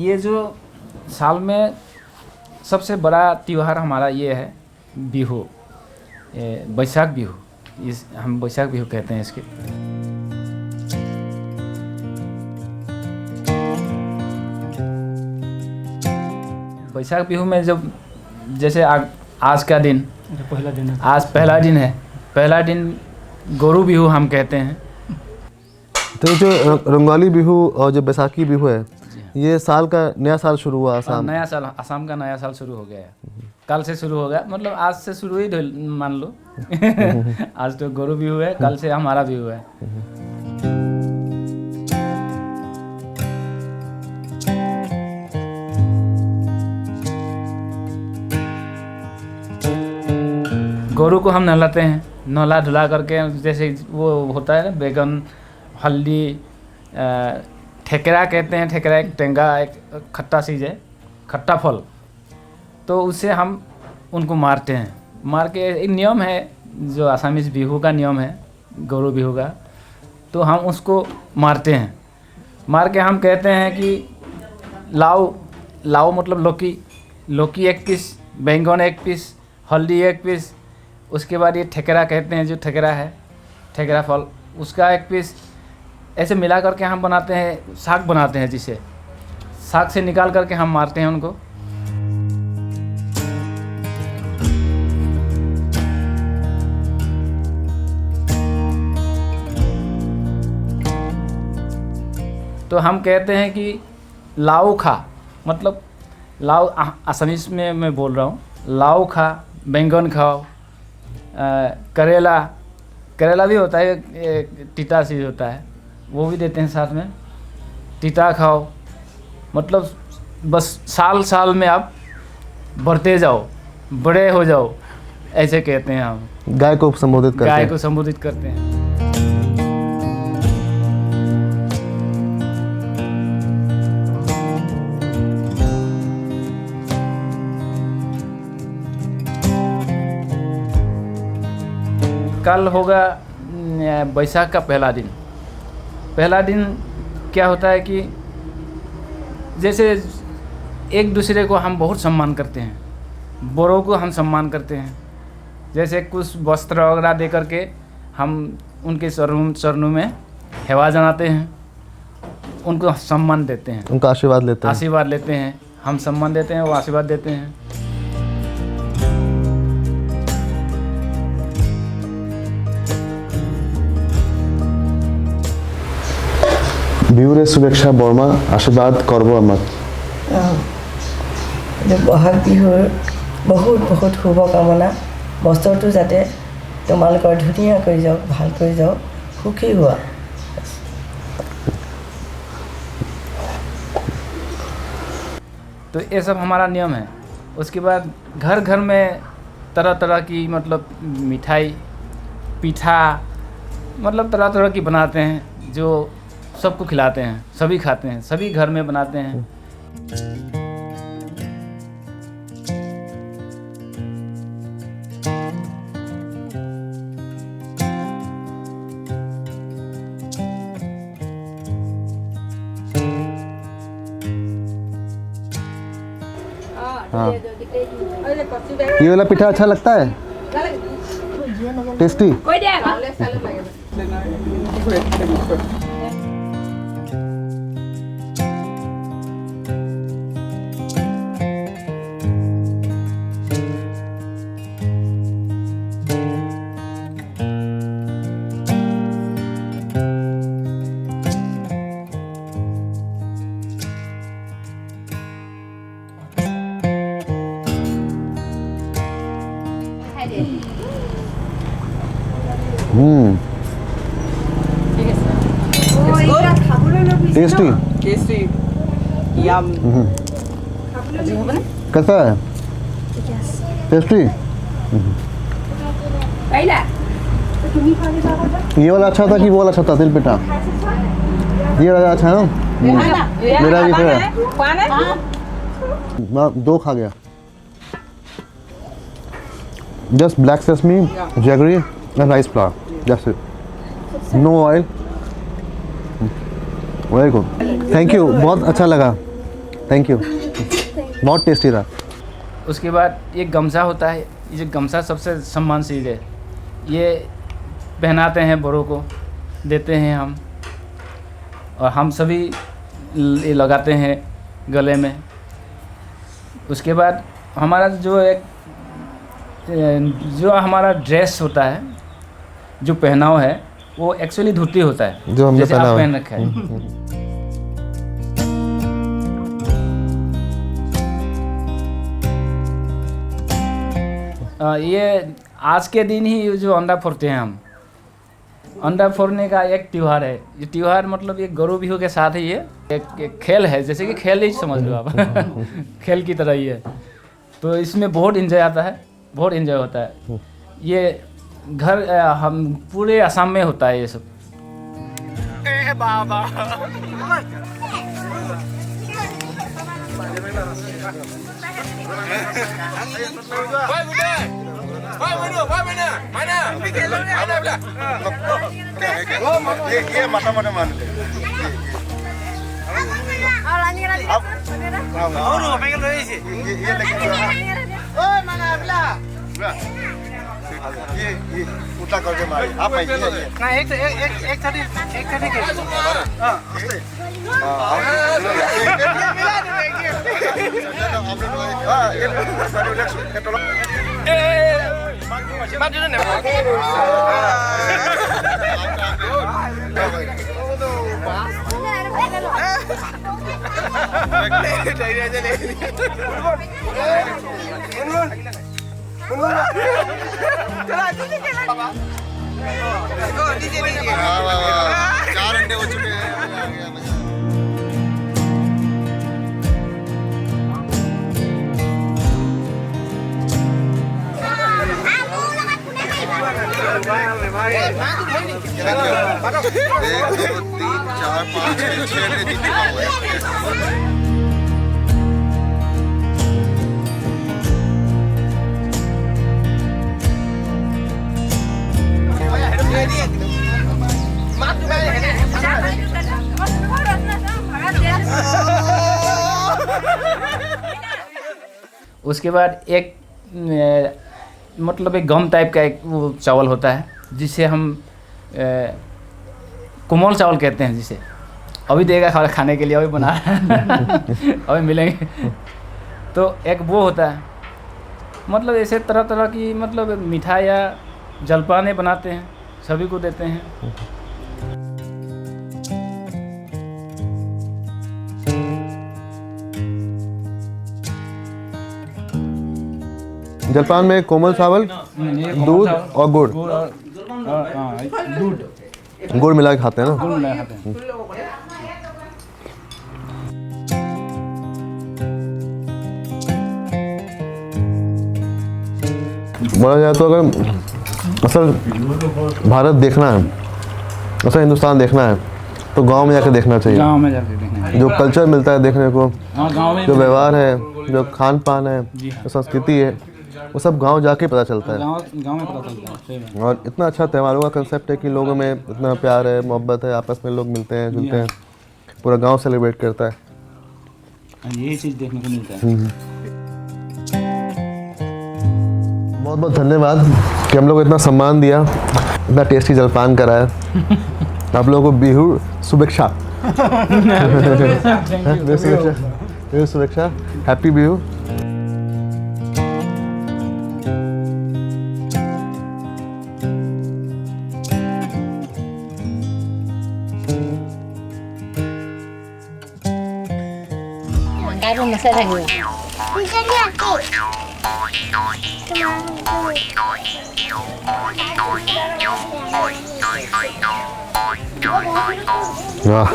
ये जो साल में सबसे बड़ा त्यौहार हमारा ये है बिहू, बैसाख बिहू। इस हम बैसाख बिहू कहते हैं इसके। बैसाख बिहू में जब जैसे आज का दिन पहला दिन है, आज पहला दिन है। पहला दिन गोरू बिहू हम कहते हैं। तो जो रंगाली बिहू और जो बैसाखी बिहू है, ये साल का नया साल शुरू हुआ असम। नया साल, असम का नया साल शुरू हो गया है। कल से शुरू हो गया, मतलब आज से शुरू ही मान लो। आज तो गोरू बिहू है, कल से हमारा बिहू है। गोरू को हम नहलाते हैं, नहला धुला करके जैसे वो होता है ना, बैगन, हल्दी, ठेकरा कहते हैं। ठेकरा एक टेंगा, एक खट्टा चीज़ है, खट्टा फल। तो उससे हम उनको मारते हैं। मार के एक नियम है जो आसामीज बिहू का नियम है, गोरू बिहू का। तो हम उसको मारते हैं। मार के हम कहते हैं कि लाओ लाओ, मतलब लौकी, लौकी 1 पीस, बैंगन 1 पीस, हल्दी 1 पीस। उसके बाद ये ठेकरा कहते हैं, जो ठेकरा है, ठेकरा फल, उसका 1 पीस। ऐसे मिला करके हम बनाते हैं, साग बनाते हैं, जिसे साग से निकाल करके हम मारते हैं उनको। तो हम कहते हैं कि लाओ खा, मतलब लाओ असमीज में मैं बोल रहा हूँ। लाओ खा, बैंगन खाओ, करेला, करेला भी होता है, तीता चीज़ होता है, वो भी देते हैं साथ में। तीता खाओ, मतलब बस साल साल में आप बढ़ते जाओ, बड़े हो जाओ, ऐसे कहते हैं हम। गाय को संबोधित करते हैं। गाय को संबोधित करते हैं। कल होगा बैसाख का पहला दिन। पहला दिन क्या होता है कि जैसे एक दूसरे को हम बहुत सम्मान करते हैं। बड़ों को हम सम्मान करते हैं, जैसे कुछ वस्त्र वगैरह दे करके हम उनके चरणों में हेवा जमाते हैं, उनको सम्मान देते हैं, उनका आशीर्वाद लेते हैं। आशीर्वाद लेते हैं। हम सम्मान देते हैं, वो आशीर्वाद देते हैं। বিহুৰে শুভেচ্ছা বৰ্মা, আশীৰ্বাদ কৰিব আমাক। বহাগ বিহুৰ বহুত বহুত শুভকামনা। বছৰটো যাতে তোমালোকৰ ধুনীয়াকৈ যাওক, ভালকৈ যাওক, সুখী হোৱা। तो ये सब हमारा नियम है। उसके बाद घर घर में तरह तरह की, मतलब मिठाई, पीठा, मतलब तरह तरह की बनाते हैं, जो सबको खिलाते हैं, सभी खाते हैं, सभी घर में बनाते हैं। हाँ, ये वाला पिठा अच्छा लगता है, टेस्टी। टेस्टी टेस्टी यम। कैसा है? टेस्टी। ये वाला अच्छा था कि वो वाला अच्छा था? तिल पिठा ये वाला अच्छा है ना? मेरा भी है। मैं 2 खा गया। Just black sesame, jaggery and rice flour. That's it. No oil. Very good. Thank you. बहुत अच्छा लगा। थैंक यू, बहुत टेस्टी था। उसके बाद एक गमछा होता है, ये गमछा सबसे सम्मान चीज़ है, ये पहनाते हैं बड़ों को, देते हैं हम, और हम सभी ये लगाते हैं गले में। उसके बाद हमारा जो हमारा ड्रेस होता है, जो पहनाव है, वो एक्चुअली धोती होता है, जो हमने जैसे पहना आप हुआ है। पहन रखा है। ये आज के दिन ही जो अंडा फोड़ते हैं हम, अंडा फोड़ने का एक त्यौहार है। ये त्यौहार मतलब ये गरु बिहू के साथ ही ये एक खेल है, जैसे कि खेल ही समझ लो आप खेल की तरह ही है। तो इसमें बहुत एंजॉय आता है, बहुत एंजॉय होता है। ये घर हम पूरे असम में होता है ये सब। ये उल्टा करके मारे आप ये ना एक चार अंडे हो चुके हैं। एक दो तीन चार पाँच छह अंडे जीत चुका हुआ है। उसके बाद एक मतलब एक गम टाइप का एक वो चावल होता है, जिसे हम कोमल चावल कहते हैं, जिसे अभी देगा खाने के लिए, अभी बना अभी मिलेंगे। तो एक वो होता है, मतलब ऐसे तरह तरह की मतलब मिठाई या जलपाने बनाते हैं, सभी को देते हैं। जलपान में कोमल चावल, दूध और गुड़, दूध गुड़ मिला के खाते हैं ना। गुड़ मिला खाते हैं। बोला जाए तो अगर असल भारत देखना है, असल हिंदुस्तान देखना है, तो गांव में जाकर देखना चाहिए। गाँव में जाके देखना है। जो कल्चर मिलता है देखने को, गाँव में जो व्यवहार है, जो खान पान है, जो संस्कृति है, वो सब गांव जाके पता चलता है। गाँव में पता चलता है, सही बात। और इतना अच्छा त्योहारों का कंसेप्ट है कि लोगों में इतना प्यार है, मोहब्बत है, आपस में लोग मिलते हैं, जुलते हैं, पूरा गांव सेलिब्रेट करता है। यही चीज़ देखने को मिलता है। बहुत बहुत धन्यवाद कि हम लोग को इतना सम्मान दिया, इतना टेस्टी जलपान कराया। आप लोगों को बिहू शुभेच्छा। बिहू शुभेच्छा, happy Bihu. Baru masak lagi. वाह